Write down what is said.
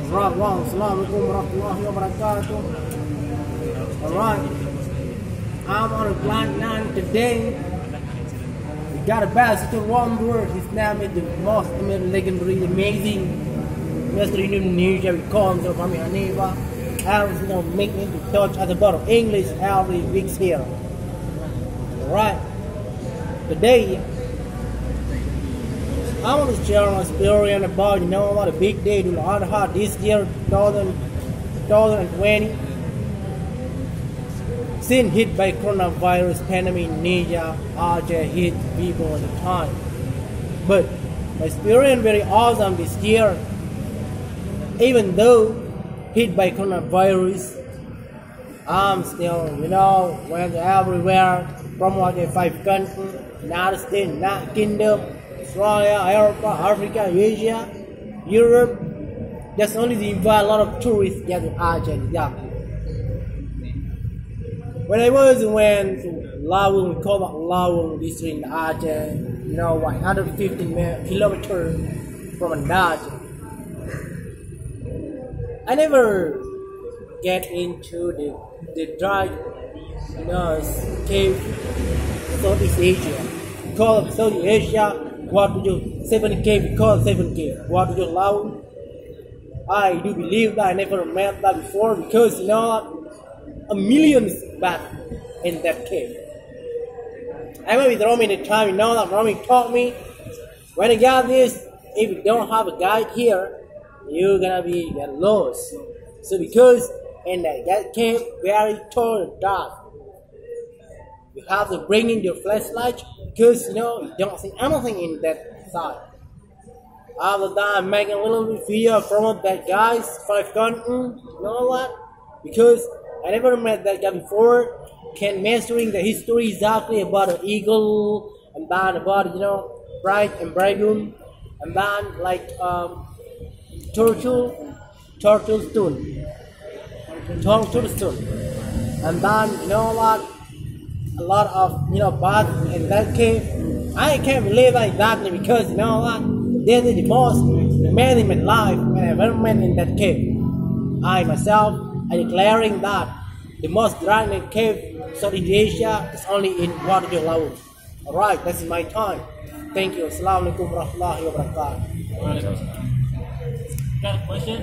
Assalamualaikum warahmatullahi wabarakatuh. Alright, I'm on a blind line today. We got a visitor one word. His name is the most legendary, amazing Mr. Indonesia. We call him Kami Hanifa. I was make me to touch at the bottom English every week here. Alright, today I want to share my experience about what a big day to hard this year 2020. Since hit by coronavirus pandemic in Indonesia, Aceh hit people at the time. But my experience very awesome this year. Even though hit by coronavirus, I'm still went everywhere from 5 countries, United States, United Kingdom, Australia, Europe, Africa, Asia, Europe. There's only the invite a lot of tourists get to Aceh. Yeah. When I went to Lawung, we call it Lawung district in Aceh, 115 kilometers from Aceh. I never get into the dry cave Southeast Asia. We call it Southeast Asia. What do you 7 cave? We call it 7 cave. What do you Lawung? I do believe that I never met that before because a million back in that cave. I might be roaming the time, that roaming taught me when I got this, if you don't have a guide here, you're gonna get lost. So because in that cave very tall and dark, you have to bring in your flashlight because you don't see anything in that side. After that, I'm making a little bit video from that guy's 5 countries. You know what? Because I never met that guy before. Can mastering the history exactly about an eagle and then about bride and bridegroom and then turtle stone, and then a lot of baths in that cave. I can't believe exactly because this is the most amazing in life when I ever met in that cave. I myself am declaring that the most redneck cave Southeast Asia is only in Waterjong Laut. Alright, that's my time. Thank you. Assalamualaikum warahmatullahi wabarakatuh. Got a question?